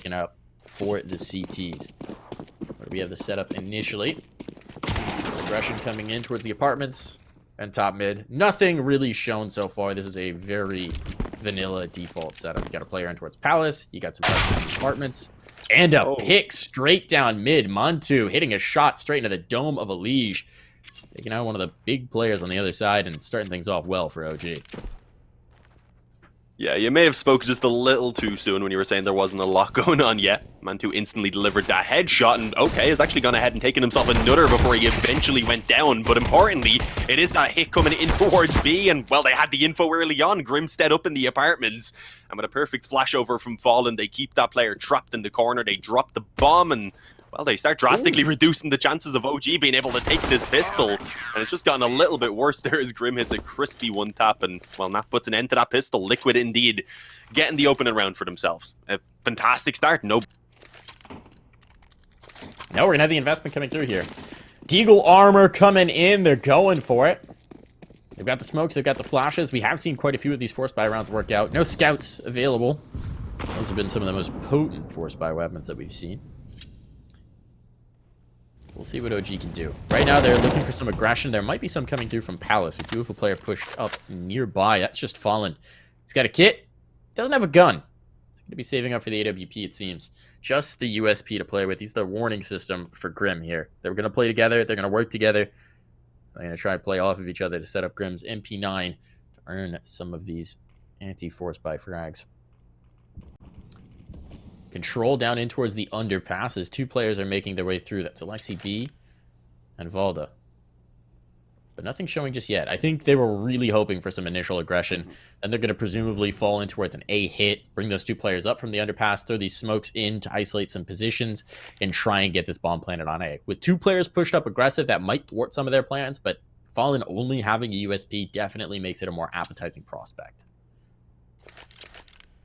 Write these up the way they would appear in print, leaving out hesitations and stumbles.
taken up for the CTs. Where we have the setup initially. Aggression coming in towards the apartments and top mid. Nothing really shown so far. This is a very vanilla default setup. You got a player in towards Palace. You got some players in the apartments. And a pick straight down mid. Montu hitting a shot straight into the dome of a Liege. Taking out one of the big players on the other side and starting things off well for OG. Yeah, you may have spoke just a little too soon when you were saying there wasn't a lot going on yet. Mantu instantly delivered that headshot and, okay, has actually gone ahead and taken himself another before he eventually went down. But importantly, it is that hit coming in towards B, and, well, they had the info early on. Grimstead up in the apartments. And with a perfect flashover from Fallen, they keep that player trapped in the corner. They drop the bomb and, well, they start drastically reducing the chances of OG being able to take this pistol. And it's just gotten a little bit worse there as Grim hits a crispy one tap. And, well, Naf puts an end to that pistol. Liquid indeed getting the opening round for themselves. A fantastic start. No, we're going to have the investment coming through here. Deagle armor coming in. They're going for it. They've got the smokes. They've got the flashes. We have seen quite a few of these force buy rounds work out. No scouts available. Those have been some of the most potent force buy weapons that we've seen. We'll see what OG can do. Right now, they're looking for some aggression. There might be some coming through from Palace. We do have a player pushed up nearby. That's just Fallen. He's got a kit. Doesn't have a gun. He's going to be saving up for the AWP, it seems. Just the USP to play with. He's the warning system for Grim here. They're going to play together. They're going to work together. They're going to try to play off of each other to set up Grim's MP9 to earn some of these anti-force buy frags. Control down in towards the underpasses. Two players are making their way through. That's Alexi B and Valda. But nothing showing just yet. I think they were really hoping for some initial aggression. And they're going to presumably fall in towards an A hit. Bring those two players up from the underpass. Throw these smokes in to isolate some positions. And try and get this bomb planted on A. With two players pushed up aggressive, that might thwart some of their plans. But Fallen only having a USP definitely makes it a more appetizing prospect.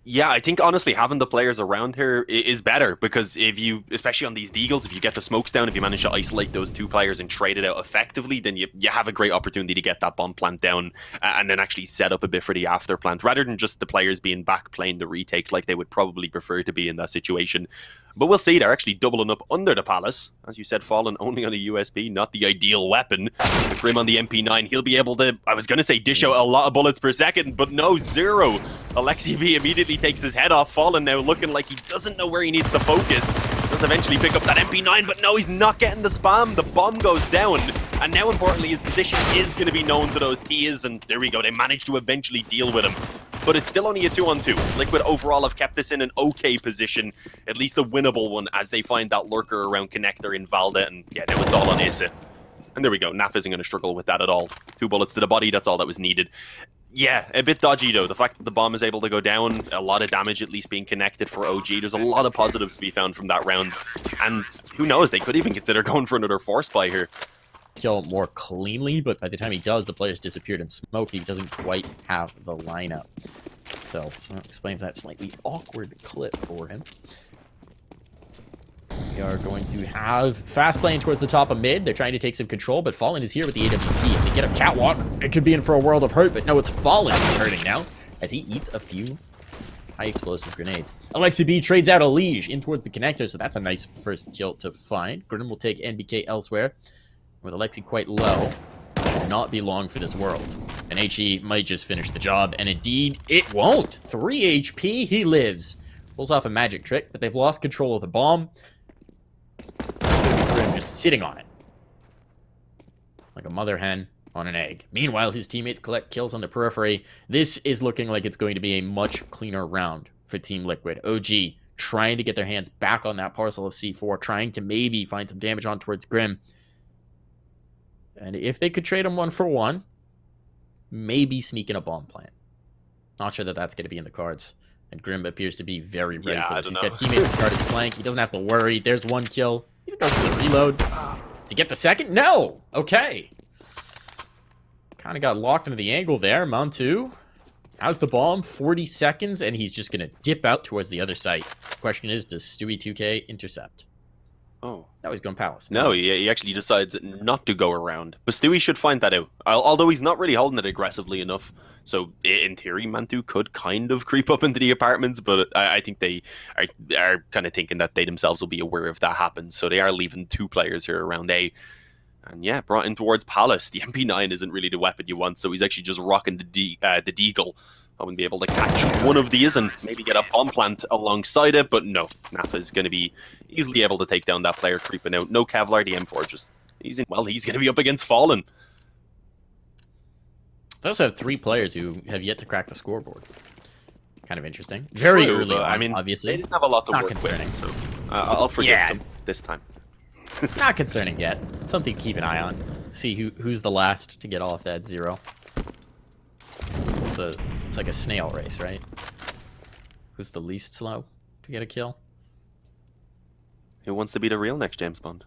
yeah, I think honestly having the players around here is better, because if you, especially on these deagles, if you get the smokes down, if you manage to isolate those two players and trade it out effectively, then you have a great opportunity to get that bomb plant down and then actually set up a bit for the after plant, rather than just the players being back playing the retake like they would probably prefer to be in that situation. But we'll see, they're actually doubling up under the Palace. As you said, Fallen only on a USB, not the ideal weapon. With Grim on the MP9, he'll be able to, I was going to say dish out a lot of bullets per second, but no, zero. Alexi B immediately takes his head off. Fallen now looking like he doesn't know where he needs to focus. Does eventually pick up that MP9, but no, he's not getting the spam. The bomb goes down. And now, importantly, his position is going to be known to those T's, and there we go, they managed to eventually deal with him. But it's still only a 2-on-2. Liquid overall have kept this in an okay position, at least a winnable one, as they find that lurker around Connector in Valda, and yeah, now it's all on Issa. And there we go, Naf isn't going to struggle with that at all. 2 bullets to the body, that's all that was needed. Yeah, a bit dodgy though. The fact that the bomb is able to go down, a lot of damage at least being connected for OG. There's a lot of positives to be found from that round. And who knows, they could even consider going for another force buy here. Kill more cleanly, but by the time he does, the player's disappeared in smoke. He doesn't quite have the lineup. So, that explains that slightly awkward clip for him. We are going to have fast playing towards the top of mid. They're trying to take some control, but Fallen is here with the AWP. If they get a catwalk, it could be in for a world of hurt, but no, it's Fallen who's hurting now as he eats a few high explosive grenades. Alexi B trades out a Liege in towards the connector, so that's a nice first kill to find. Grim will take NBK elsewhere. With Alexi quite low, should not be long for this world. And HE might just finish the job, and indeed, it won't. 3 HP, he lives. Pulls off a magic trick, but they've lost control of the bomb. It's going to be Grim just sitting on it. Like a mother hen on an egg. Meanwhile, his teammates collect kills on the periphery. This is looking like it's going to be a much cleaner round for Team Liquid. OG trying to get their hands back on that parcel of C4, trying to maybe find some damage on towards Grim. And if they could trade him 1-for-1, maybe sneak in a bomb plant. Not sure that that's going to be in the cards. And Grim appears to be very ready for this. He's got teammates to guard his flank. He doesn't have to worry. There's 1 kill. He goes for the reload. To get the second? No! Okay. Kind of got locked into the angle there. Montu has the bomb. 40 seconds, and he's just going to dip out towards the other site. The question is, does Stewie 2K intercept? Oh. No, he's going palace. No, he actually decides not to go around. But Stewie should find that out. Although he's not really holding it aggressively enough. So, in theory, Mantu could kind of creep up into the apartments, but I think they are kind of thinking that they themselves will be aware if that happens. So they are leaving 2 players here around A. And yeah, brought in towards Palace. The MP9 isn't really the weapon you want, so he's actually just rocking the Deagle. I wouldn't be able to catch one of these and maybe get a bomb plant alongside it, but no. NaVi is going to be easily able to take down that player creeping out. No Kevlar, the M4 just... he's going to be up against Fallen. They also have 3 players who have yet to crack the scoreboard. Kind of interesting. Very early on, I mean, obviously. They didn't have a lot to Not work concerning. with, so I'll forgive them this time. Not concerning yet. Something to keep an eye on. See who's the last to get off that 0. It's like a snail race, right? Who's the least slow to get a kill? Who wants to be the real next James Bond?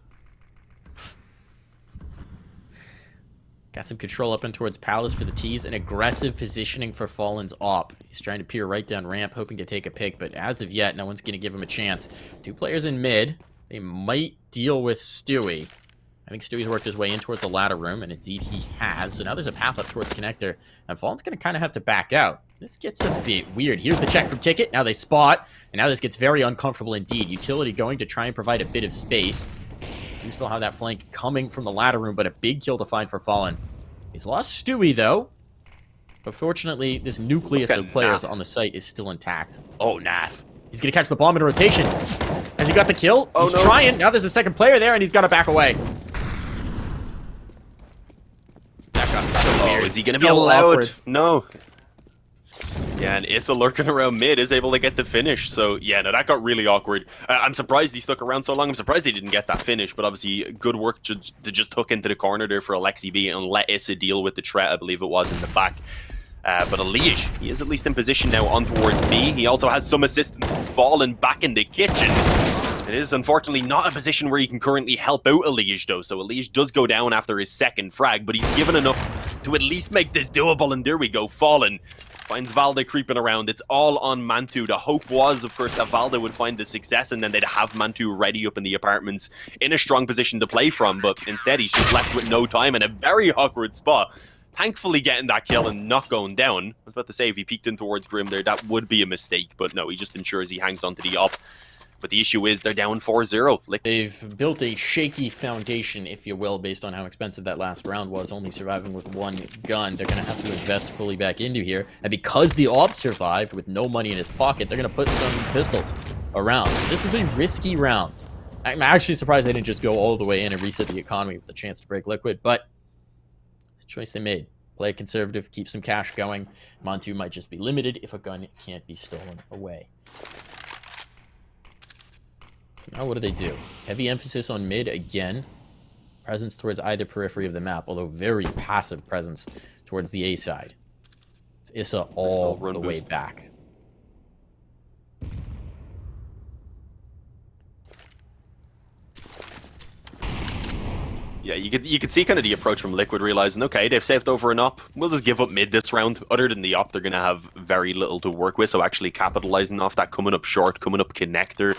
Got some control up and towards Palace for the tees. An aggressive positioning for Fallen's op. He's trying to peer right down ramp, hoping to take a pick, but as of yet, no one's going to give him a chance. 2 players in mid. They might deal with Stewie. I think Stewie's worked his way in towards the ladder room, and indeed he has. So now there's a path up towards Connector, and Fallen's going to kind of have to back out. This gets a bit weird. Here's the check from Ticket. Now they spot, and now this gets very uncomfortable indeed. Utility going to try and provide a bit of space. Do still have that flank coming from the ladder room, but a big kill to find for Fallen. He's lost Stewie, though. But fortunately, this nucleus of players on the site is still intact. Oh, NaVi. He's going to catch the bomb in rotation. Has he got the kill? Oh, he's trying. Now there's a second player there, and he's got to back away. That got so weird. Is he going to be allowed? No. Yeah, and Issa lurking around mid is able to get the finish. So, yeah, no, that got really awkward. I'm surprised he stuck around so long. I'm surprised he didn't get that finish. But obviously, good work to just hook into the corner there for Alexi B and let Issa deal with the threat, I believe it was, in the back. But Elige, he is at least in position now on towards B. He also has some assistance falling back in the kitchen. It is unfortunately not a position where he can currently help out Elige, though. So Elige does go down after his second frag, but he's given enough to at least make this doable. And there we go, Fallen finds Valde creeping around. It's all on Mantu. The hope was, of course, that Valde would find the success and then they'd have Mantu ready up in the apartments in a strong position to play from. But instead, he's just left with no time in a very awkward spot. Thankfully getting that kill and not going down. I was about to say, if he peeked in towards Grim there, that would be a mistake. But no, he just ensures he hangs onto the op. But the issue is they're down 4-0. They've built a shaky foundation, if you will, based on how expensive that last round was, only surviving with 1 gun. They're going to have to invest fully back into here. And because the op survived with no money in his pocket, they're going to put some pistols around. This is a risky round. I'm actually surprised they didn't just go all the way in and reset the economy with the chance to break Liquid, but it's a choice they made. Play it conservative, keep some cash going. Mantu might just be limited if a gun can't be stolen away. So now what do? Heavy emphasis on mid again. Presence towards either periphery of the map, although very passive presence towards the A side. It's Issa all the way back. Yeah, you could see kind of the approach from Liquid, realizing, okay, they've saved over an op. We'll just give up mid this round. Other than the op, they're going to have very little to work with. So actually capitalizing off that coming up short, coming up connector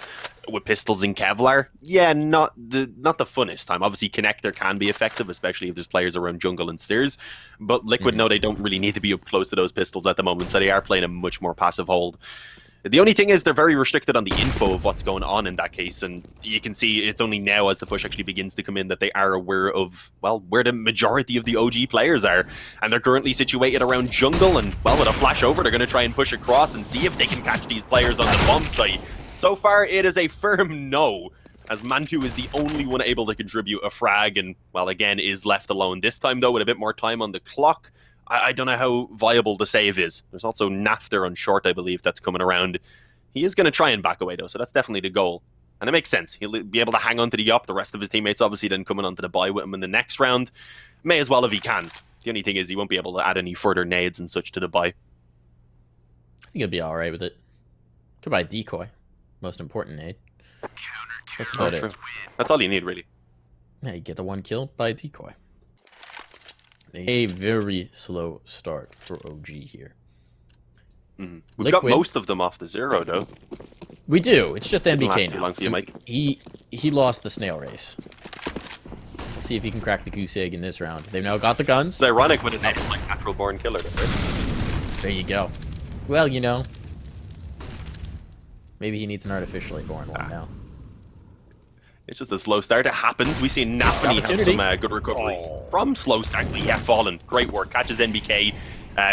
with pistols and Kevlar. Yeah, not the funnest time. Obviously, connector can be effective, especially if there's players around jungle and stairs. But Liquid know they don't really need to be up close to those pistols at the moment, so they are playing a much more passive hold. The only thing is they're very restricted on the info of what's going on in that case, and you can see it's only now as the push actually begins to come in that they are aware of, well, where the majority of the OG players are. And they're currently situated around jungle, and, well, with a flash over, they're going to try and push across and see if they can catch these players on the bomb site. So far, it is a firm no, as Mantu is the only one able to contribute a frag, and, well, again, is left alone. This time, though, with a bit more time on the clock, I don't know how viable the save is. There's also NaVi there on short, I believe, that's coming around. He is going to try and back away, though, so that's definitely the goal. And it makes sense. He'll be able to hang on to the op. The rest of his teammates, obviously, then coming onto the buy with him in the next round. May as well if he can. The only thing is he won't be able to add any further nades and such to the buy. I think he'll be alright with it. Could buy a decoy. Most important nade. That's about it. That's all you need, really. Yeah, you get the 1 kill, buy a decoy. A very slow start for OG here. We've got most of them off the 0, though. We do. It's just NBK now. Long for you, Mike. He he lost the snail race. We'll see if he can crack the goose egg in this round. They've now got the guns. It's ironic when it's like natural born killer. Right? There you go. Well, you know, maybe he needs an artificially born one now. It's just a slow start. It happens. We see NaVi have some good recoveries from slow start. But yeah, Fallen, great work. Catches NBK.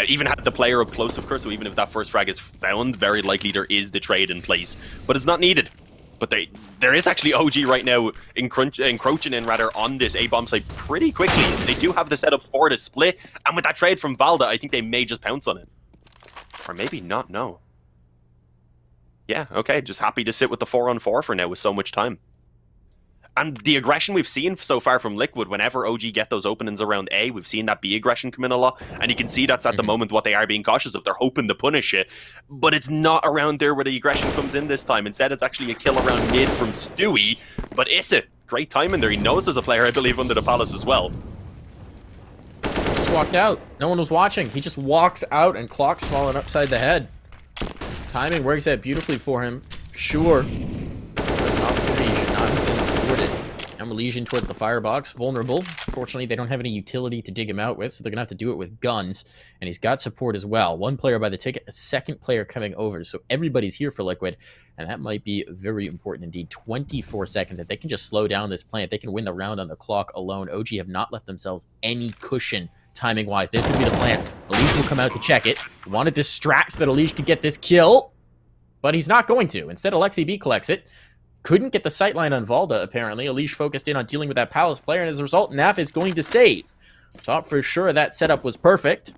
Even had the player up close, of course, so even if that first frag is found, very likely there is the trade in place. But it's not needed. But there is actually OG right now encroaching in rather on this A-bomb site pretty quickly. They do have the setup for the split, and with that trade from Valda, I think they may just pounce on it. Or maybe not, no. Yeah, okay, just happy to sit with the 4-on-4 for now with so much time. And the aggression we've seen so far from Liquid, whenever OG get those openings around A, we've seen that B aggression come in a lot. And you can see that's at the moment what they are being cautious of. They're hoping to punish it. But it's not around there where the aggression comes in this time. Instead, it's actually a kill around mid from Stewie. But Issa, great timing there. He knows there's a player, I believe, under the palace as well. Just walked out. No one was watching. He just walks out and clock's falling upside the head. Timing works out beautifully for him. Sure. And Legion towards the firebox, vulnerable. Fortunately, they don't have any utility to dig him out with, so they're gonna have to do it with guns. And he's got support as well. One player by the ticket, a second player coming over. So everybody's here for Liquid, and that might be very important indeed. 24 seconds. If they can just slow down this plant, they can win the round on the clock alone. OG have not left themselves any cushion timing-wise. This could be the plant. Elish will come out to check it. Want to distract so that Elish could get this kill, but he's not going to. Instead, Alexi B collects it. Couldn't get the sightline on Valda, apparently. Elish focused in on dealing with that Palace player, and as a result, NaV is going to save. Thought for sure that setup was perfect,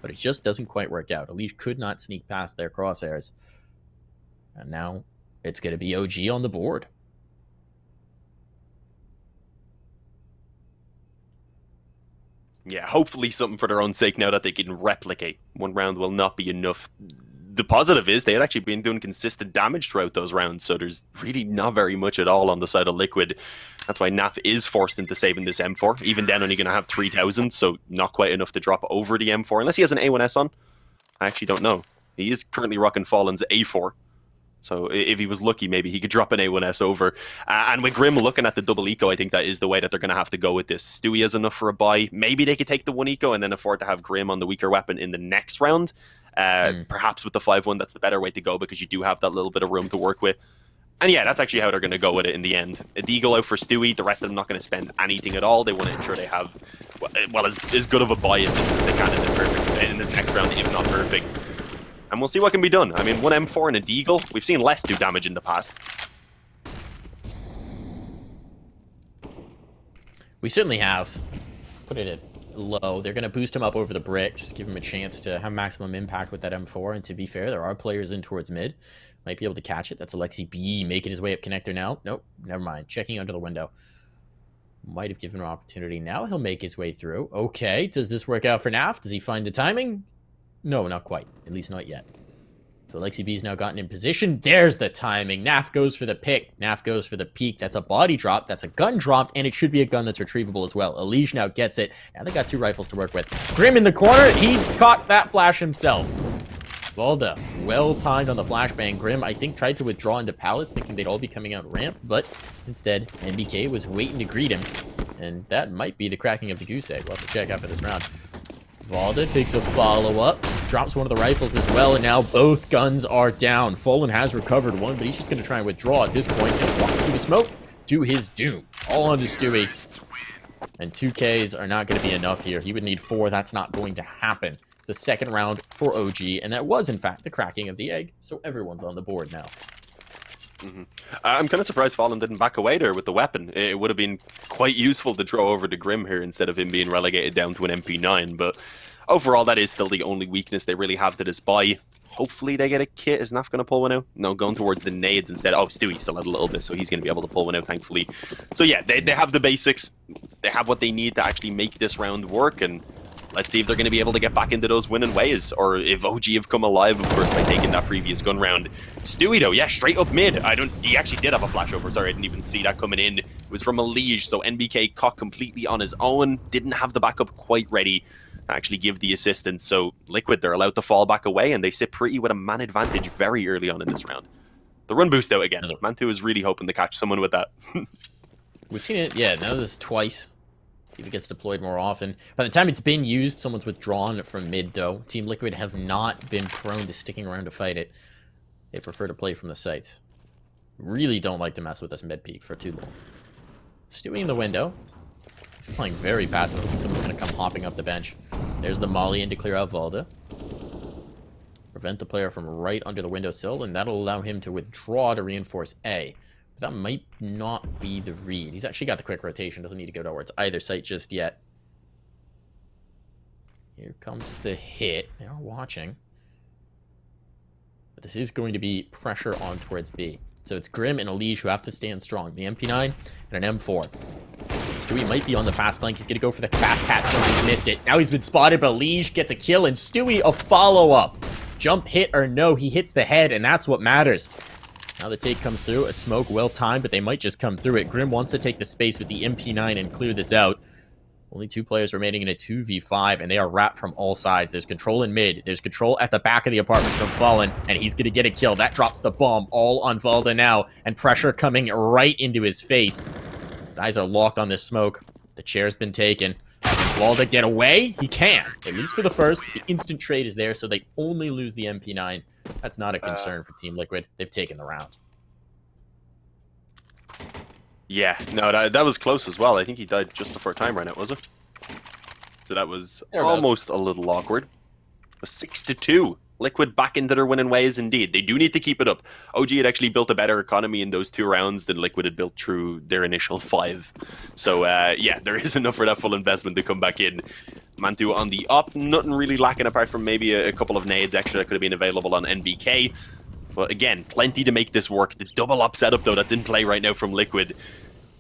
but it just doesn't quite work out. Elish could not sneak past their crosshairs. And now it's going to be OG on the board. Yeah, hopefully something for their own sake now that they can replicate. One round will not be enough. The positive is they had actually been doing consistent damage throughout those rounds, so there's really not very much at all on the side of Liquid. That's why NaV is forced into saving this M4. Even then, only going to have 3,000, so not quite enough to drop over the M4. Unless he has an A1S on. I actually don't know. He is currently rocking Fallen's A4. So if he was lucky, maybe he could drop an A1S over. And with Grim looking at the double eco, I think that is the way that they're going to have to go with this. Stewie has enough for a buy. Maybe they could take the 1 eco and then afford to have Grim on the weaker weapon in the next round. Perhaps with the 5-1, that's the better way to go because you do have that little bit of room to work with. And yeah, that's actually how they're going to go with it in the end. A deagle out for Stewie. The rest of them not going to spend anything at all. They want to ensure they have, well, as good of a buy as they can in this next round, if not perfect. And we'll see what can be done. I mean, one M4 and a deagle. We've seen less do damage in the past. We certainly have. Put it at low. They're going to boost him up over the bricks, give him a chance to have maximum impact with that M4. And to be fair, there are players in towards mid. Might be able to catch it. That's Alexi B making his way up connector now. Nope, never mind. Checking under the window. Might have given him an opportunity. Now he'll make his way through. Okay, does this work out for NaV? Does he find the timing? No, not quite. At least not yet. So Alexi B's now gotten in position. There's the timing. NaV goes for the pick. NaV goes for the peek. That's a body drop. That's a gun drop. And it should be a gun that's retrievable as well. Elish now gets it. Now they got 2 rifles to work with. Grim in the corner. He caught that flash himself. Valda, well timed on the flashbang. Grim, I think, tried to withdraw into Palace, thinking they'd all be coming out ramp. But instead, NBK was waiting to greet him. And that might be the cracking of the goose egg. We'll have to check after this round. Valda takes a follow-up, drops one of the rifles as well, and now both guns are down. Fallen has recovered one, but he's just going to try and withdraw at this point and walk through the smoke to his doom. All onto Stewie. And 2Ks are not going to be enough here. He would need 4. That's not going to happen. It's a second round for OG, and that was, in fact, the cracking of the egg, so everyone's on the board now. I'm kind of surprised Fallen didn't back away there with the weapon. It would have been quite useful to throw over to Grim here instead of him being relegated down to an MP9, but overall that is still the only weakness they really have to this buy. Hopefully they get a kit. Is NaV going to pull one out? No, going towards the nades instead. Oh, Stewie still had a little bit, so he's going to be able to pull one out, thankfully. So yeah, they have the basics. They have what they need to actually make this round work, and let's see if they're going to be able to get back into those winning ways, or if OG have come alive, of course, by taking that previous gun round. Stewie, though, yeah, straight up mid. He actually did have a flashover. Sorry, I didn't even see that coming in. It was from a liege, so NBK caught completely on his own. Didn't have the backup quite ready to actually give the assistance. So Liquid, they're allowed to fall back away, and they sit pretty with a man advantage very early on in this round. The run boost out again. Mantu is really hoping to catch someone with that. We've seen it, yeah, now this twice. See if it gets deployed more often. By the time it's been used, someone's withdrawn from mid, though. Team Liquid have not been prone to sticking around to fight it. They prefer to play from the sites. Really don't like to mess with this mid peak for too long. Stewie in the window. He's playing very passive. I think someone's going to come hopping up the bench. There's the molly in to clear out Valda. Prevent the player from right under the windowsill, and that'll allow him to withdraw to reinforce A. But that might not be the read. He's actually got the quick rotation. Doesn't need to go towards either site just yet. Here comes the hit. They are watching. But this is going to be pressure on towards B. So it's Grim and Elige who have to stand strong. The MP9 and an M4. Stewie might be on the fast flank. He's going to go for the fast patch. He's missed it. Now he's been spotted, but Elige gets a kill, and Stewie a follow-up. Jump hit or no, he hits the head, and that's what matters. Now the take comes through. A smoke well-timed, but they might just come through it. Grim wants to take the space with the MP9 and clear this out. Only 2 players remaining in a 2v5, and they are wrapped from all sides. There's control in mid. There's control at the back of the apartments from Fallen, and he's going to get a kill. That drops the bomb all on Valda now, and pressure coming right into his face. His eyes are locked on this smoke. The chair's been taken. Can Valda get away? He can. They lose for the first. The instant trade is there, so they only lose the MP9. That's not a concern for Team Liquid. They've taken the round. Yeah, no, that was close as well. I think he died just before time ran out, was it? So that was almost a little awkward. But 6-2. Liquid back into their winning ways indeed. They do need to keep it up. OG had actually built a better economy in those 2 rounds than Liquid had built through their initial 5. So, yeah, there is enough for that full investment to come back in. Mantu on the up. Nothing really lacking apart from maybe a couple of nades extra that could have been available on NBK. But again, plenty to make this work. The double up setup, though, that's in play right now from Liquid.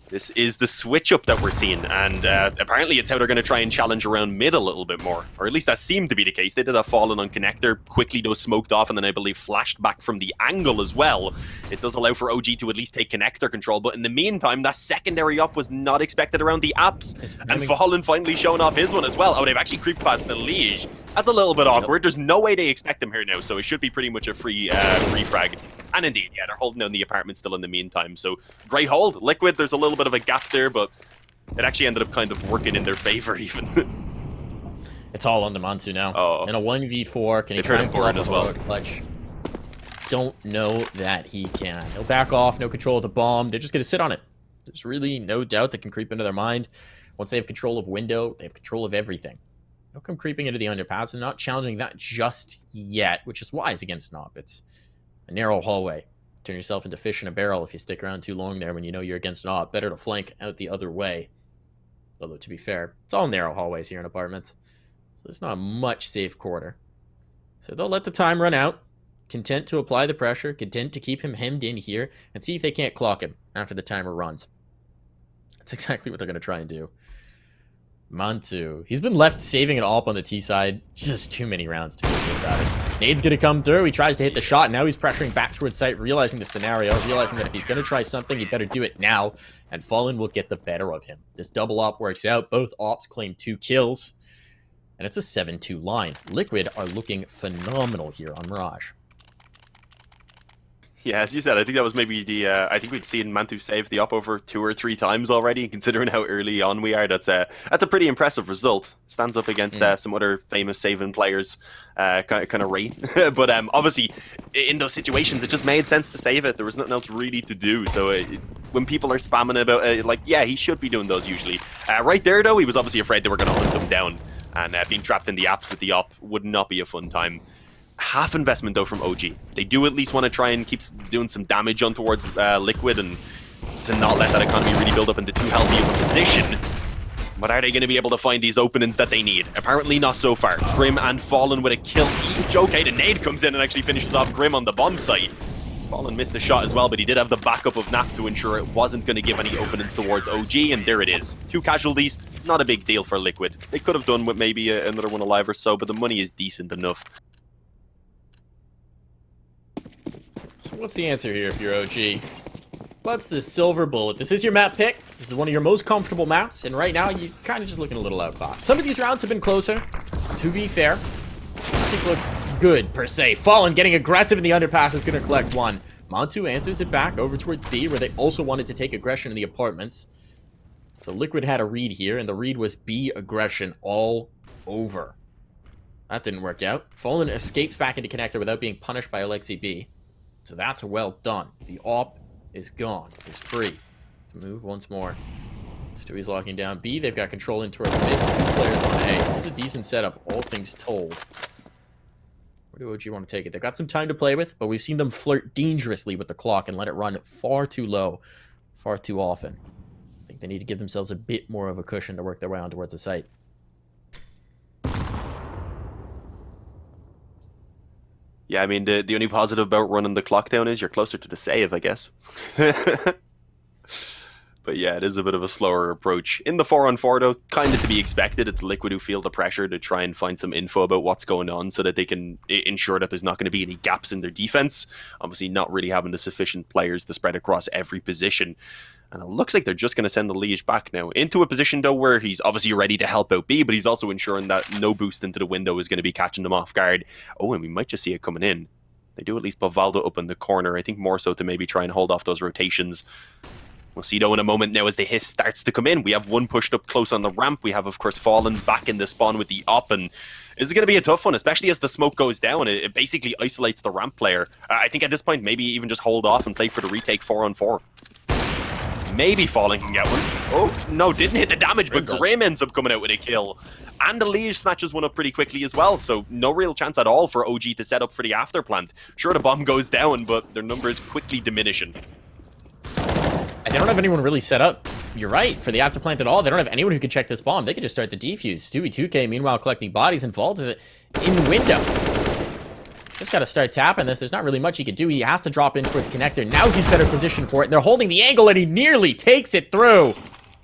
This is the switch up that we're seeing, and apparently it's how they're going to try and challenge around mid a little bit more. Or at least that seemed to be the case. They did a fallen on connector, quickly those smoked off, and then I believe flashed back from the angle as well. It does allow for OG to at least take connector control, but in the meantime, that secondary up was not expected around the apps. And Fallen finally showing off his one as well. Oh, they've actually creeped past the Liege. That's a little bit awkward. There's no way they expect him here now, so it should be pretty much a free frag. And indeed, yeah, they're holding down the apartment still in the meantime. So, great hold. Liquid, there's a little bit of a gap there, but it actually ended up kind of working in their favor even. It's all on the Mantu now. Oh. In a 1v4, can he try and pull off as well? Clutch? Don't know that he can. He'll back off, no control of the bomb. They're just going to sit on it. There's really no doubt that can creep into their mind. Once they have control of window, they have control of everything. They'll come creeping into the underpass and not challenging that just yet, which is wise against Nob. It's a narrow hallway. Turn yourself into fish in a barrel if you stick around too long there when you know you're against Nob. Better to flank out the other way. Although, to be fair, it's all narrow hallways here in apartments. So there's not much safe quarter. So they'll let the time run out. Content to apply the pressure. Content to keep him hemmed in here. And see if they can't clock him after the timer runs. That's exactly what they're going to try and do. Mantu. He's been left saving it all up on the T side. Just too many rounds to feel good about it. Nade's going to come through. He tries to hit the shot. Now he's pressuring back towards site, realizing the scenario, realizing that if he's going to try something, he better do it now. And Fallen will get the better of him. This double op works out. Both ops claim 2 kills. And it's a 7-2 line. Liquid are looking phenomenal here on Mirage. Yeah, as you said, I think that was maybe the. I think we'd seen Mantu save the up over 2 or 3 times already. Considering how early on we are, that's a pretty impressive result. Stands up against some other famous saving players, kind of rate. But obviously, in those situations, it just made sense to save it. There was nothing else really to do. So when people are spamming about it, like, yeah, he should be doing those usually. Right there, though, he was obviously afraid they were going to hunt him down, and being trapped in the apps with the op would not be a fun time. Half investment though from OG. They do at least want to try and keep doing some damage on towards Liquid and to not let that economy really build up into too healthy of a position. But are they going to be able to find these openings that they need? Apparently not so far. Grim and Fallen with a kill each. Okay, the nade comes in and actually finishes off Grim on the bomb site. Fallen missed the shot as well, but he did have the backup of NAF to ensure it wasn't going to give any openings towards OG, and there it is. 2 casualties, not a big deal for Liquid. They could have done with maybe another one alive or so, but the money is decent enough. So what's the answer here if you're OG? What's the silver bullet? This is your map pick. This is one of your most comfortable maps, and right now you're kind of just looking a little outclassed. Some of these rounds have been closer, to be fair. Things look good, per se. Fallen getting aggressive in the underpass is going to collect 1. Montu answers it back over towards B, where they also wanted to take aggression in the apartments. So Liquid had a read here, and the read was B aggression all over. That didn't work out. Fallen escapes back into connector without being punished by Alexi B. So that's well done. The AWP is gone. It's free to move once more. Stewie's locking down B. They've got control in towards mid. 2 players on A. This is a decent setup, all things told. Where do OG want to take it? They've got some time to play with, but we've seen them flirt dangerously with the clock and let it run far too low, far too often. I think they need to give themselves a bit more of a cushion to work their way on towards the site. Yeah, I mean, the only positive about running the clock down is you're closer to the save, I guess. But yeah, it is a bit of a slower approach. In the 4-on-4, though, kind of to be expected. It's Liquid who feel the pressure to try and find some info about what's going on so that they can ensure that there's not going to be any gaps in their defense. Obviously, not really having the sufficient players to spread across every position. And it looks like they're just going to send the Liege back now into a position, though, where he's obviously ready to help out B, but he's also ensuring that no boost into the window is going to be catching them off guard. Oh, and we might just see it coming in. They do at least put Valdo up in the corner, I think more so to maybe try and hold off those rotations. We'll see, though, in a moment now as the hiss starts to come in. We have one pushed up close on the ramp. We have, of course, Fallen back in the spawn with the op, and this is going to be a tough one, especially as the smoke goes down. It basically isolates the ramp player. I think at this point, maybe even just hold off and play for the retake 4-on-4. Maybe Fallen can get one. Oh, no, didn't hit the damage, but Grim ends up coming out with a kill. And the Liege snatches one up pretty quickly as well, so no real chance at all for OG to set up for the afterplant. Sure, the bomb goes down, but their numbers quickly diminishing. And they don't have anyone really set up, you're right, for the afterplant at all. They don't have anyone who can check this bomb. They could just start the defuse. Stewie 2K, meanwhile, collecting bodies, and Vault is in window. Just got to start tapping this. There's not really much he can do. He has to drop in towards connector. Now he's better positioned for it, and they're holding the angle, and he nearly takes it through.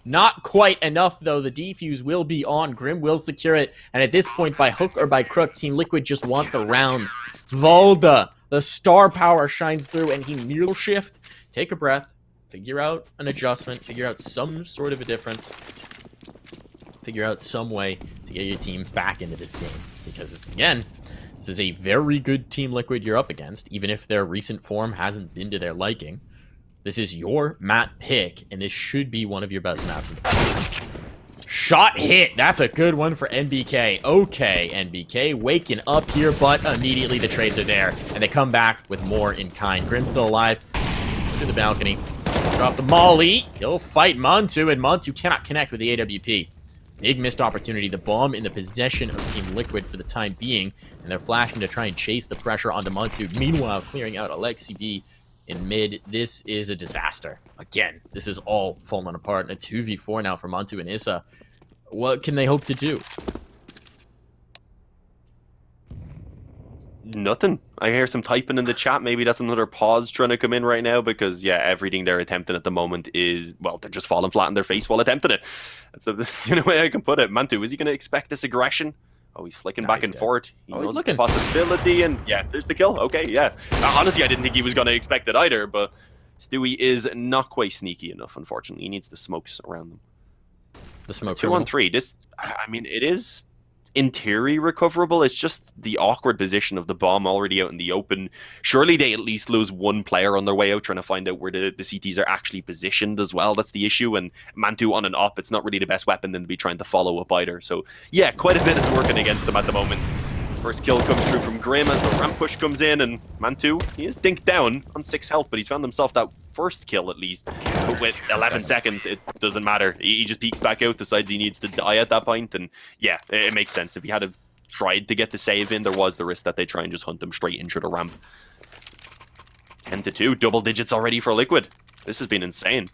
Not quite enough, though. The defuse will be on. Grim will secure it, and at this point, by hook or by crook, Team Liquid just want the rounds. Valda, the star power shines through, and he nearly shift. Take a breath. Figure out an adjustment, figure out some sort of a difference, figure out some way to get your team back into this game. Because, again, this is a very good Team Liquid you're up against, even if their recent form hasn't been to their liking. This is your map pick, and this should be one of your best maps in the game. Shot hit! That's a good one for NBK. Okay, NBK waking up here, but immediately the trades are there, and they come back with more in kind. Grim's still alive. Look at the balcony. Drop the molly. He'll fight Montu, and Montu cannot connect with the AWP. Big missed opportunity. The bomb in the possession of Team Liquid for the time being, and they're flashing to try and chase the pressure onto Montu. Meanwhile, clearing out Alexi B in mid. This is a disaster. Again, this is all falling apart. And a 2v4 now for Montu and Issa. What can they hope to do? Nothing. I hear some typing in the chat. Maybe that's another pause trying to come in right now because, yeah, everything they're attempting at the moment is, well, they're just falling flat on their face while attempting it. That's the only way I can put it. Mantu, is he going to expect this aggression? Oh, he's flicking back and forth. He knows it's a possibility, and yeah, there's the kill. Okay, yeah. Honestly, I didn't think he was going to expect it either, but Stewie is not quite sneaky enough, unfortunately. He needs the smokes around them. The smoke 2-on-3. This, I mean, it is in theory recoverable. It's just the awkward position of the bomb already out in the open. Surely they at least lose one player on their way out, trying to find out where the CTs are actually positioned as well. That's the issue. And Mantu on an op, it's not really the best weapon than to be trying to follow up either. So yeah, quite a bit is working against them at the moment. First kill comes through from Grim as the ramp push comes in, and Mantu, he is dinked down on 6 health, but he's found himself that first kill at least. But with 11 seconds, it doesn't matter. He just peeks back out, decides he needs to die at that point, and yeah, it makes sense. If he had tried to get the save in, there was the risk that they try and just hunt him straight into the ramp. 10-2, double digits already for Liquid. This has been insane.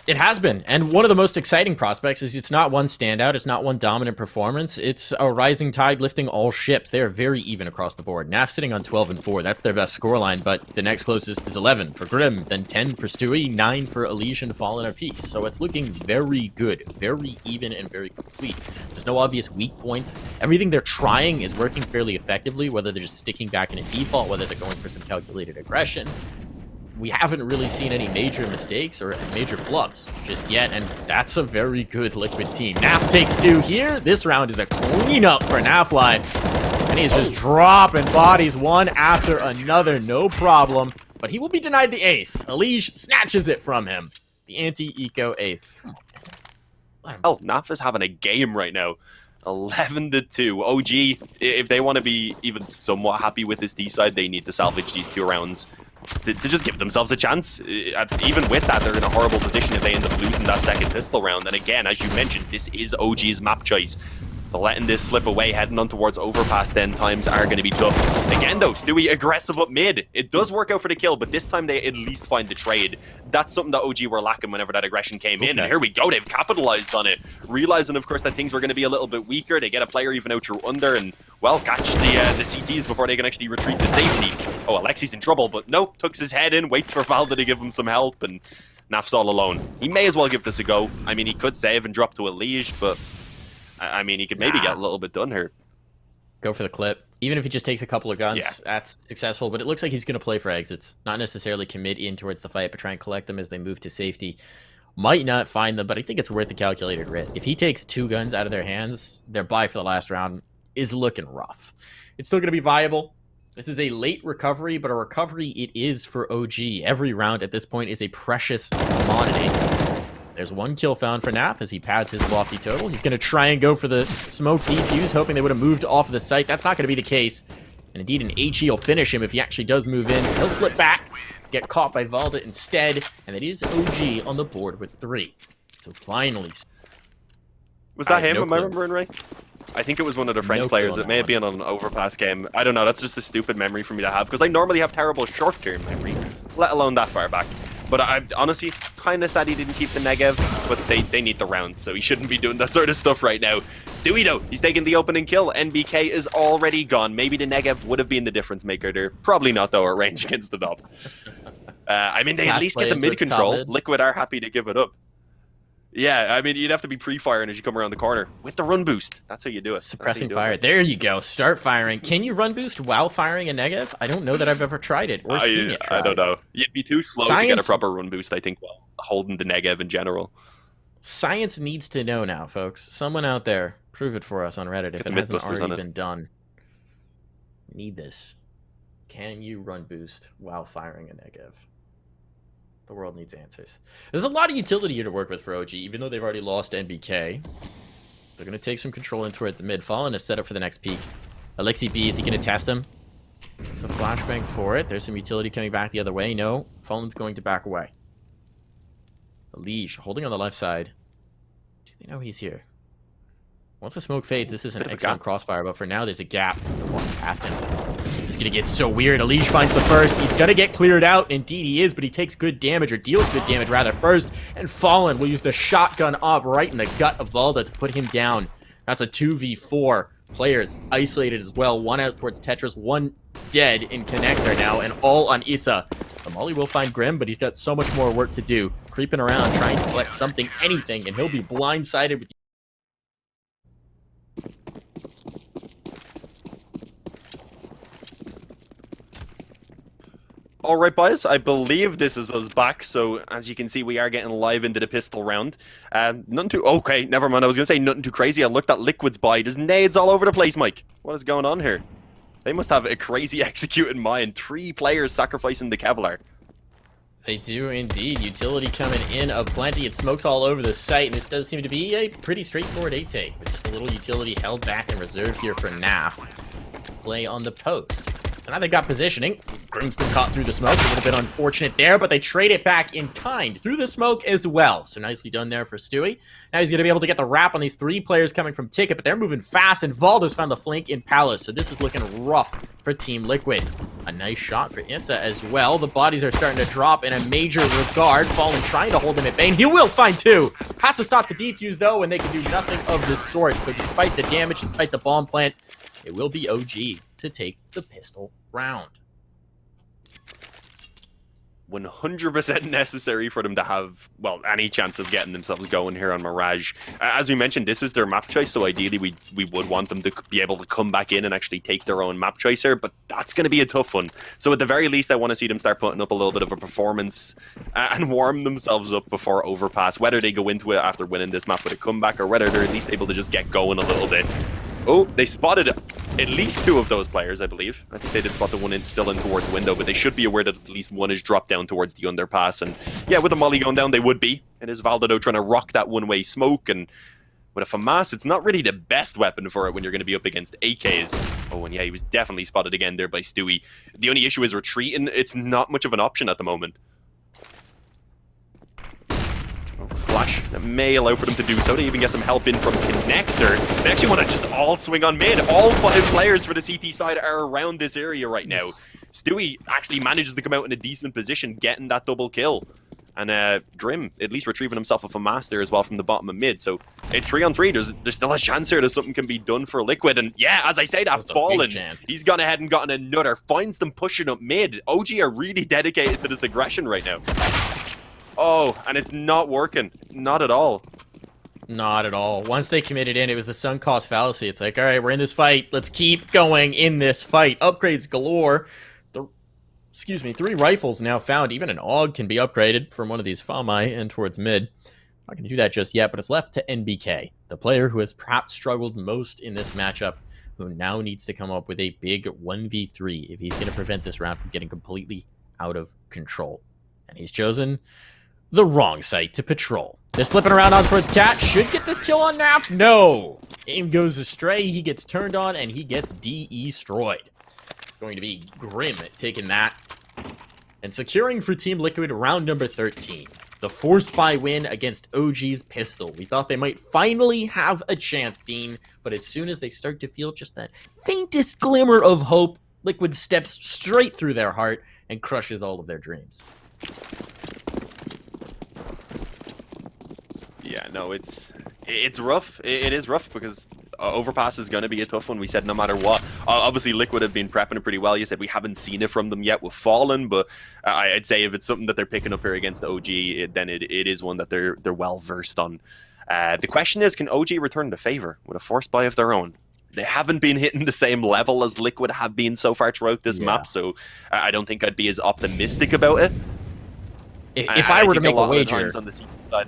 It has been, and one of the most exciting prospects is it's not one standout, it's not one dominant performance, it's a rising tide lifting all ships. They are very even across the board. NAF sitting on 12-4, that's their best scoreline, but the next closest is 11 for Grim, then 10 for Stewie, 9 for Elysian, Fallen apiece. So it's looking very good, very even, and very complete. There's no obvious weak points. Everything they're trying is working fairly effectively, whether they're just sticking back in a default, whether they're going for some calculated aggression. We haven't really seen any major mistakes or major flubs just yet, and that's a very good Liquid team. NAF takes 2 here. This round is a cleanup for NAFLi, and he's just dropping bodies one after another, no problem. but he will be denied the ace. Elige snatches it from him. The anti-eco ace. Come on. Oh, NaV is having a game right now. 11-2. OG, if they want to be even somewhat happy with this D side, they need to salvage these 2 rounds to just give themselves a chance. Even with that, they're in a horrible position if they end up losing that second pistol round. And again, as you mentioned, this is OG's map choice. So letting this slip away, heading on towards overpass 10 times are going to be tough. Again though, Stewie aggressive up mid. It does work out for the kill, but this time they at least find the trade. That's something that OG were lacking whenever that aggression came in. And here we go, they've capitalized on it. Realizing, of course, that things were going to be a little bit weaker. They get a player even out through under and, well, catch the CTs before they can actually retreat to safety. Oh, Alexi's in trouble, but no, tucks his head in, waits for Valda to give him some help, and NaV's all alone. He may as well give this a go. I mean, he could save and drop to Elige, but I mean, he could maybe get a little bit done here. Go for the clip. Even if he just takes a couple of guns, that's successful. But it looks like he's going to play for exits. Not necessarily commit in towards the fight, but try and collect them as they move to safety. Might not find them, but I think it's worth the calculated risk. If he takes 2 guns out of their hands, their buy for the last round is looking rough. It's still going to be viable. This is a late recovery, but a recovery it is for OG. Every round at this point is a precious commodity. There's 1 kill found for NaV as he pads his lofty total. He's going to try and go for the smoke defuse, hoping they would have moved off of the site. That's not going to be the case. And indeed, an HE will finish him if he actually does move in. He'll slip back, get caught by Valda instead, and it is OG on the board with 3. So finally... Was that him? Am I remembering right? I think it was one of the French players. It may have been on an overpass game. I don't know. That's just a stupid memory for me to have, because I normally have terrible short-term memory, let alone that far back. But I'm honestly kind of sad he didn't keep the Negev, but they need the round, so he shouldn't be doing that sort of stuff right now. Stewie, though, he's taking the opening kill. NBK is already gone. Maybe the Negev would have been the difference maker there. Probably not, though, at range against the Dob. I mean, they at least get the mid control. Liquid are happy to give it up. Yeah, I mean, you'd have to be pre-firing as you come around the corner with the run boost. That's how you do it. Suppressing fire. There you go. Start firing. Can you run boost while firing a Negev? I don't know that I've ever tried it or seen it tried. I don't know. You'd be too slow to get a proper run boost, I think, while holding the Negev in general. Science needs to know now, folks. Someone out there, prove it for us on Reddit if it hasn't already been done. Need this. Can you run boost while firing a Negev? The world needs answers. There's a lot of utility here to work with for OG, even though they've already lost NBK. They're going to take some control in towards the mid. Fallen is set up for the next peak. Alexi B, is he going to test him? Some flashbang for it. There's some utility coming back the other way. No, Fallen's going to back away. Elige holding on the left side. Do they know he's here? Once the smoke fades, this is an excellent crossfire, but for now there's a gap. They're walking past him. This is going to get so weird. Elige finds the first. He's going to get cleared out. Indeed he is, but he takes good damage, or deals good damage rather first. And Fallen will use the shotgun up right in the gut of Valda to put him down. That's a 2v4. Players isolated as well. 1 out towards Tetris, 1 dead in connector now, and all on Issa. The Molly will find Grim, but he's got so much more work to do. Creeping around, trying to collect something, anything, and he'll be blindsided with Alright, boys, I believe this is us back, so as you can see, we are getting live into the pistol round. Nothing too... Okay, never mind, I was going to say nothing too crazy. I looked at Liquid's buy. There's nades all over the place, Mike. What is going on here? They must have a crazy executing mind. 3 players sacrificing the Kevlar. They do indeed. Utility coming in aplenty. It smokes all over the site, and this does seem to be a pretty straightforward 8-take, but just a little utility held back in reserve here for NaV. Play on the post. So now they got positioning. Grim's been caught through the smoke. A little bit unfortunate there, but they trade it back in kind through the smoke as well. So nicely done there for Stewie. Now he's going to be able to get the wrap on these 3 players coming from Ticket, but they're moving fast, and Valda's found the flank in Palace. So this is looking rough for Team Liquid. A nice shot for Issa as well. The bodies are starting to drop in a major regard. Fallen trying to hold him at bay, and he will find 2. Has to stop the defuse, though, and they can do nothing of the sort. So despite the damage, despite the bomb plant, it will be OG to take the pistol round. 100% necessary for them to have, well, any chance of getting themselves going here on Mirage. As we mentioned, this is their map choice, so ideally we would want them to be able to come back in and actually take their own map choice here, but that's going to be a tough one. So at the very least, I want to see them start putting up a little bit of a performance and warm themselves up before Overpass, whether they go into it after winning this map with a comeback or whether they're at least able to just get going a little bit. Oh, they spotted it. at least 2 of those players, I believe. I think they did spot the one still in towards the window, but they should be aware that at least one is dropped down towards the underpass. And yeah, with the molly going down, they would be. It is Valdado trying to rock that one-way smoke, and with a FAMAS, it's not really the best weapon for it when you're going to be up against AKs. Oh, and yeah, he was definitely spotted again there by Stewie. The only issue is retreating. It's not much of an option at the moment. Flash that may allow for them to do so. They even get some help in from Connector. They actually want to just all swing on mid. All 5 players for the CT side are around this area right now. Stewie actually manages to come out in a decent position, getting that double kill. And Grim at least retrieving himself a FAMAS there as well from the bottom of mid. So it's 3-on-3. There's still a chance here that something can be done for Liquid. And yeah, as I say, that Fallen, he's gone ahead and gotten another. Finds them pushing up mid. OG are really dedicated to this aggression right now. Oh, and it's not working. Not at all. Not at all. Once they committed in, it was the sunk cost fallacy. It's like, all right, we're in this fight. Let's keep going in this fight. Upgrades galore. 3 rifles now found. Even an AUG can be upgraded from one of these FAMI and towards mid. Not going to do that just yet, but it's left to NBK, the player who has perhaps struggled most in this matchup, who now needs to come up with a big 1v3 if he's going to prevent this round from getting completely out of control. And he's chosen the wrong site to patrol. They're slipping around on towards Cat. Should get this kill on Naf. No! Aim goes astray. He gets turned on, and he gets destroyed. It's going to be Grim taking that and securing for Team Liquid round number 13. The 4-spy win against OG's pistol. We thought they might finally have a chance, Dean, but as soon as they start to feel just that faintest glimmer of hope, Liquid steps straight through their heart and crushes all of their dreams. Yeah, no, it's rough. It is rough because Overpass is going to be a tough one. We said no matter what. Obviously, Liquid have been prepping it pretty well. You said we haven't seen it from them yet with Fallen, but I'd say if it's something that they're picking up here against the OG, then it is one that they're well versed on. The question is, can OG return the favor with a force buy of their own? They haven't been hitting the same level as Liquid have been so far throughout this map, so I don't think I'd be as optimistic about it. If I were to make a wager on the side,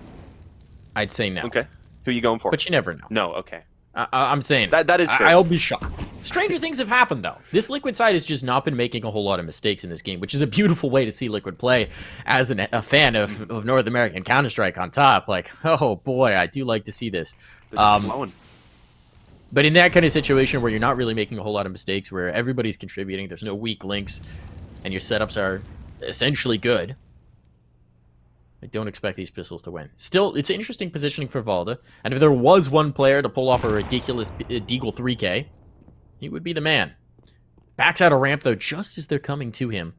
I'd say no. Okay. Who are you going for? But you never know. No, okay. I'm saying that is fair. I'll be shocked. Stranger things have happened, though. This Liquid side has just not been making a whole lot of mistakes in this game, which is a beautiful way to see Liquid play as a fan of North American Counter-Strike on top. Like, oh boy, I do like to see this. They're just flowing. But in that kind of situation where you're not really making a whole lot of mistakes, where everybody's contributing, there's no weak links, and your setups are essentially good, I don't expect these pistols to win. Still, it's interesting positioning for Valda, and if there was one player to pull off a ridiculous Deagle 3K, he would be the man. Backs out a ramp, though, just as they're coming to him.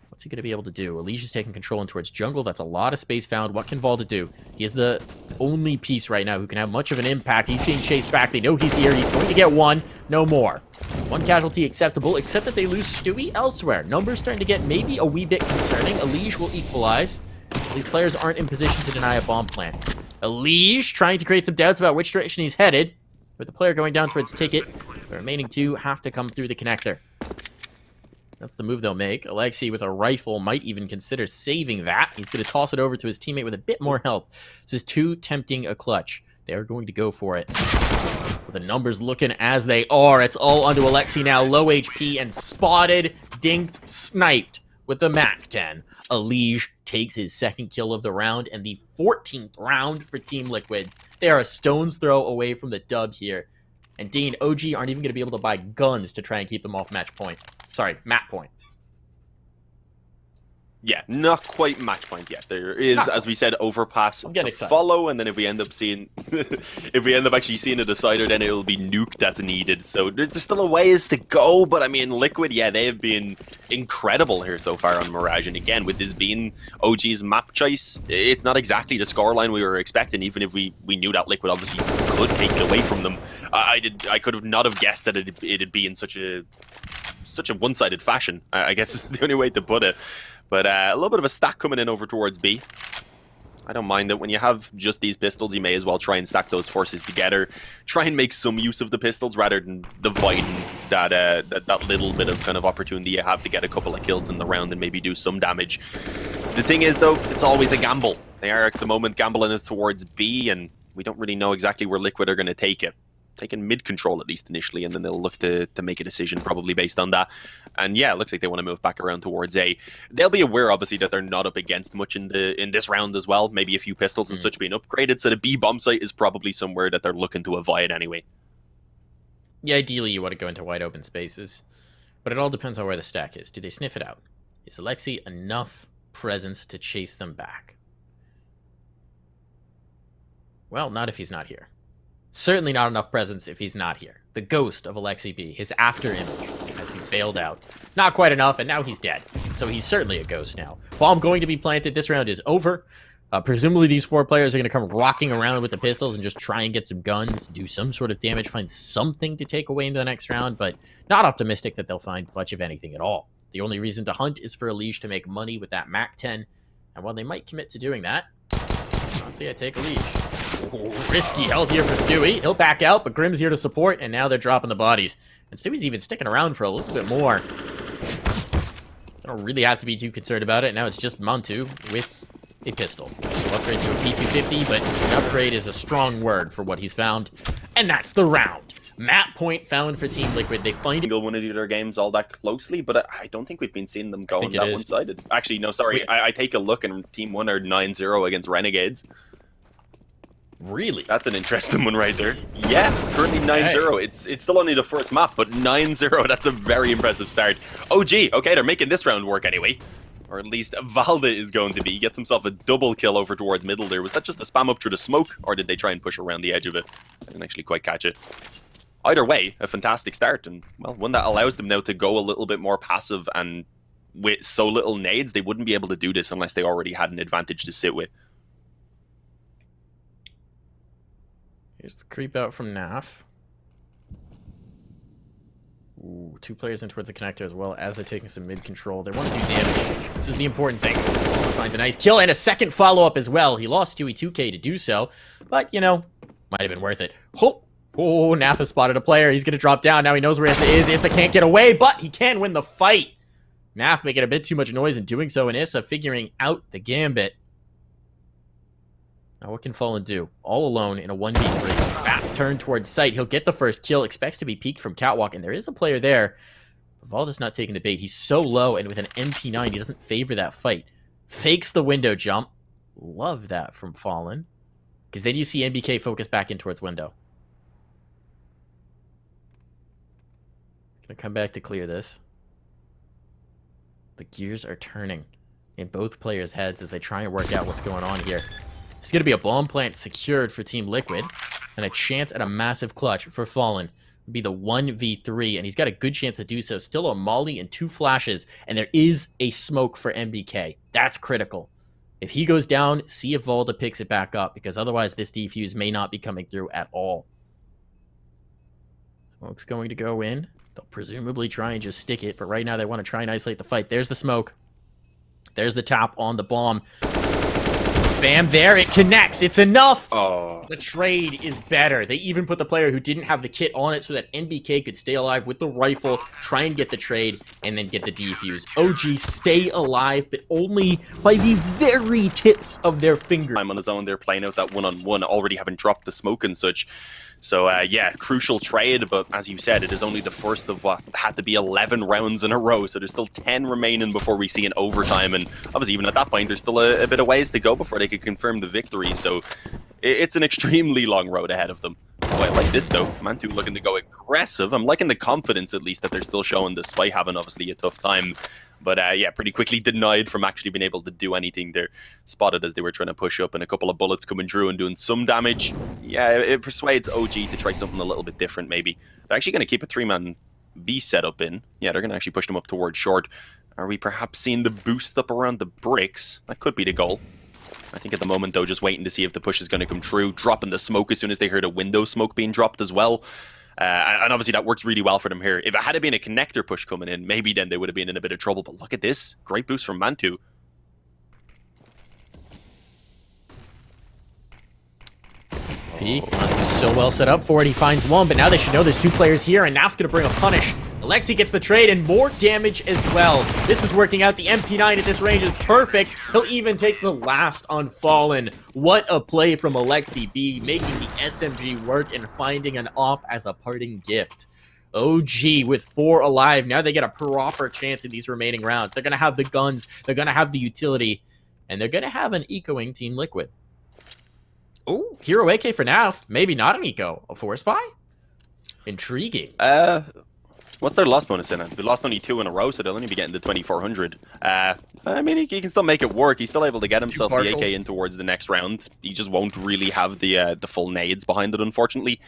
What's he going to be able to do? Elige is taking control in towards jungle. That's a lot of space found. What can Valda do? He is the only piece right now who can have much of an impact. He's being chased back. They know he's here. He's going to get one. No more. One casualty acceptable, except that they lose Stewie elsewhere. Numbers starting to get maybe a wee bit concerning. Elige will equalize. These players aren't in position to deny a bomb plant. Elige trying to create some doubts about which direction he's headed. With the player going down towards Ticket, the remaining 2 have to come through the connector. That's the move they'll make. Alexi with a rifle might even consider saving that. He's going to toss it over to his teammate with a bit more health. This is too tempting a clutch. They're going to go for it. With the numbers looking as they are, it's all onto Alexi now. Low HP and spotted, dinked, sniped with the MAC-10. Elige takes his second kill of the round and the 14th round for Team Liquid. They are a stone's throw away from the dub here. And Dean, OG aren't even going to be able to buy guns to try and keep them off match point. Sorry, map point. Yeah, not quite match point yet. There is, as we said, Overpass to follow, and then if we end up seeing, if we end up actually seeing a decider, then it'll be nuke that's needed. So there's still a ways to go, but I mean, Liquid, yeah, they have been incredible here so far on Mirage, and again, with this being OG's map choice, it's not exactly the scoreline we were expecting, even if we knew that Liquid obviously could take it away from them. I could have not have guessed that it'd be in such a one-sided fashion, I guess is the only way to put it. But a little bit of a stack coming in over towards B. I don't mind that when you have just these pistols, you may as well try and stack those forces together. Try and make some use of the pistols rather than dividing that little bit of kind of opportunity you have to get a couple of kills in the round and maybe do some damage. The thing is, though, it's always a gamble. They are at the moment gambling it towards B, and we don't really know exactly where Liquid are going to take it. taking mid control at least initially, and then they'll look to make a decision probably based on that. And yeah, it looks like they want to move back around towards A. They'll be aware obviously that they're not up against much in this round as well. Maybe a few pistols and such being upgraded, so the B bomb site is probably somewhere that they're looking to avoid anyway. Yeah, ideally you want to go into wide open spaces, but it all depends on where the stack is. Do they sniff it out? Is Alexi enough presence to chase them back? Well, not if he's not here. Certainly not enough presence if he's not here. The ghost of Alexi B, his after image, as he bailed out. Not quite enough, and now he's dead. So he's certainly a ghost now. Bomb going to be planted. This round is over. Presumably these 4 players are going to come rocking around with the pistols and just try and get some guns, do some sort of damage, find something to take away into the next round, but not optimistic that they'll find much of anything at all. The only reason to hunt is for Leash to make money with that Mac 10, and while they might commit to doing that, honestly, I take a Leash. Ooh, risky held here for Stewie. He'll back out, but Grim's here to support, and now they're dropping the bodies. And Stewie's even sticking around for a little bit more. I don't really have to be too concerned about it. Now it's just Montu with a pistol. He'll upgrade to a P250, but an upgrade is a strong word for what he's found. And that's the round. Map point found for Team Liquid. They find Single one of their games all that closely, but I don't think we've been seeing them going that one-sided. Actually, no, sorry. I take a look, and Team 1 are 9-0 against Renegades. Really? That's an interesting one right there. Yeah, currently 9-0. It's still only the first map, but 9-0. That's a very impressive start. OG, okay, they're making this round work anyway. Or at least Valda is going to be. He gets himself a double kill over towards middle there. Was that just a spam up through the smoke, or did they try and push around the edge of it? I didn't actually quite catch it. Either way, a fantastic start, and well, one that allows them now to go a little bit more passive, and with so little nades, they wouldn't be able to do this unless they already had an advantage to sit with. Here's the creep out from NAF. Ooh, 2 players in towards the connector as well as they're taking some mid control. They want to do damage. This is the important thing. Finds a nice kill and a second follow-up as well. He lost Stewie 2K to do so, but, you know, might have been worth it. Oh, NAF has spotted a player. He's going to drop down. Now he knows where Issa is. Issa can't get away, but he can win the fight. NAF making a bit too much noise in doing so, and Issa figuring out the gambit. Now what can Fallen do? All alone in a 1v3. Back turn towards sight. He'll get the first kill. Expects to be peeked from Catwalk, and there is a player there. Valda's not taking the bait. He's so low, and with an MP9, he doesn't favor that fight. Fakes the window jump. Love that from Fallen. Because then you see NBK focus back in towards window. Gonna come back to clear this. The gears are turning in both players' heads as they try and work out what's going on here. It's going to be a bomb plant secured for Team Liquid, and a chance at a massive clutch for Fallen. It'll be the 1v3, and he's got a good chance to do so. Still a molly and 2 flashes, and there is a smoke for MBK. That's critical. If he goes down, see if Valda picks it back up, because otherwise this defuse may not be coming through at all. Smoke's going to go in. They'll presumably try and just stick it, but right now they want to try and isolate the fight. There's the smoke. There's the tap on the bomb. Spam there, it connects, it's enough! Oh. The trade is better. They even put the player who didn't have the kit on it so that NBK could stay alive with the rifle, try and get the trade, and then get the defuse. OG stay alive, but only by the very tips of their fingers. I'm on his own, they're playing out that one-on-one, already having dropped the smoke and such. So, yeah, crucial trade, but as you said, it is only the first of what had to be 11 rounds in a row, so there's still 10 remaining before we see an overtime, and obviously even at that point, there's still a bit of ways to go before they could confirm the victory, so it's an extremely long road ahead of them. Oh, I like this, though. Mantu looking to go aggressive. I'm liking the confidence, at least, that they're still showing despite having, obviously, a tough time. But, yeah, pretty quickly denied from actually being able to do anything. They're spotted as they were trying to push up, and a couple of bullets coming through and doing some damage. Yeah, it persuades OG to try something a little bit different, maybe. They're actually going to keep a 3-man B setup in. Yeah, they're going to actually push them up towards short. Are we perhaps seeing the boost up around the bricks? That could be the goal. I think at the moment, though, just waiting to see if the push is going to come true. Dropping the smoke as soon as they heard a window smoke being dropped as well. And obviously that works really well for them here. If it had been a connector push coming in, maybe then they would have been in a bit of trouble. But look at this. Great boost from Mantu. Peek. Mantu's so well set up for it. He finds one, but now they should know there's 2 players here, and Naf's going to bring a punish. Alexi gets the trade and more damage as well. This is working out. The MP9 at this range is perfect. He'll even take the last on Fallen. What a play from Alexi B, making the SMG work and finding an op as a parting gift. OG with 4 alive. Now they get a proper chance in these remaining rounds. They're going to have the guns. They're going to have the utility. And they're going to have an ecoing Team Liquid. Oh, Hero AK for NAV. Maybe not an eco. A force buy? Intriguing. What's their loss bonus in it? They lost only 2 in a row, so they'll only be getting the 2400. I mean, he can still make it work. He's still able to get himself the AK in towards the next round. He just won't really have the full nades behind it, unfortunately.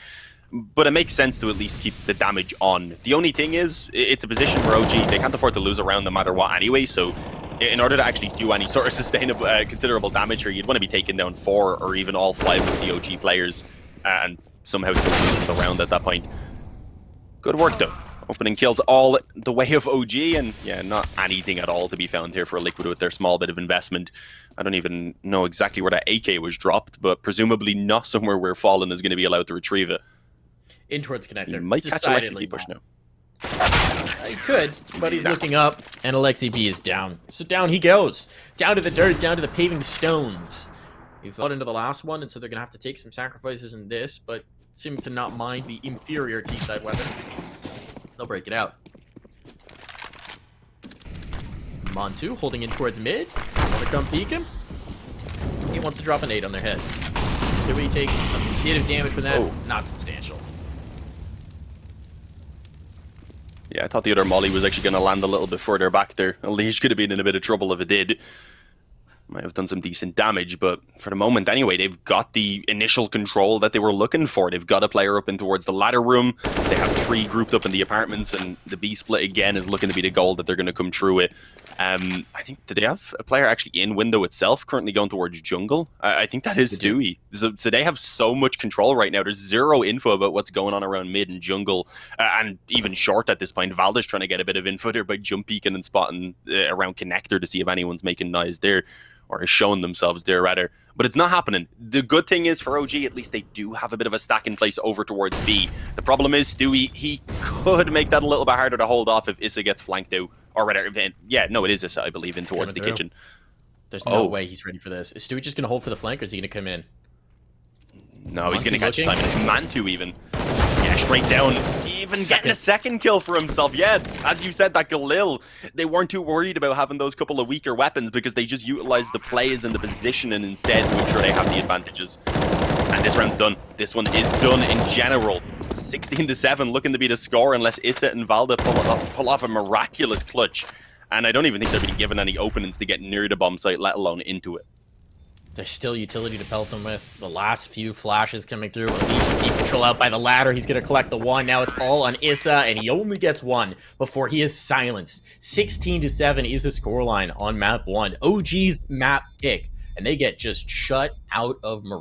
But it makes sense to at least keep the damage on. The only thing is, it's a position for OG. They can't afford to lose a round no matter what anyway, so in order to actually do any sort of sustainable, considerable damage here, you'd want to be taking down 4 or even all 5 of the OG players and somehow still losing the round at that point. Good work, though. Opening kills all the way of OG, and yeah, not anything at all to be found here for Liquid with their small bit of investment. I don't even know exactly where that AK was dropped, but presumably not somewhere where Fallen is going to be allowed to retrieve it. In towards connector. He might catch Alexi B push now. He could, but he's looking up, and Alexi B is down. So down he goes. Down to the dirt, down to the paving stones. He fought into the last one, and so they're going to have to take some sacrifices in this, but seem to not mind the inferior T-side weapon. They'll break it out. Montu holding in towards mid. Want to come peek him? He wants to drop a nade on their heads. Stewie takes a bit of damage for that. Oh. Not substantial. Yeah, I thought the other molly was actually going to land a little bit further back there. Unleash could have been in a bit of trouble if it did. Might have done some decent damage, but for the moment anyway, they've got the initial control that they were looking for. They've got a player up in towards the ladder room. They have 3 grouped up in the apartments, and the B split again is looking to be the goal that they're going to come through with. I think, did they have a player actually in window itself, currently going towards jungle? I think that is Stewie. So they have so much control right now. There's 0 info about what's going on around mid and jungle, and even short at this point. Valda's trying to get a bit of info there by jump peeking and spotting around connector to see if anyone's making noise there, or is showing themselves there rather. But it's not happening. The good thing is for OG, at least they do have a bit of a stack in place over towards B. The problem is Stewie, he could make that a little bit harder to hold off if Issa gets flanked out. Or rather, yeah, no, it is Issa, I believe, in towards the kitchen. There's no way he's ready for this. Is Stewie just going to hold for the flank, or is he going to come in? No, he's going to catch time. Mantu even. Yeah, straight down. Even getting a second kill for himself. Yeah, as you said, that Galil, they weren't too worried about having those couple of weaker weapons because they just utilized the plays and the position and instead make sure they have the advantages. And this round's done. This one is done in general. 16-7, looking to be the score unless Issa and Valda pull off a miraculous clutch. And I don't even think they're being given any openings to get near the bomb site, let alone into it. There's still utility to pelt them with. The last few flashes coming through. Elite deep control out by the ladder. He's going to collect the 1. Now it's all on Issa, and he only gets 1 before he is silenced. 16-7 is the scoreline on map 1. OG's map pick, and they get just shut out of Mirage.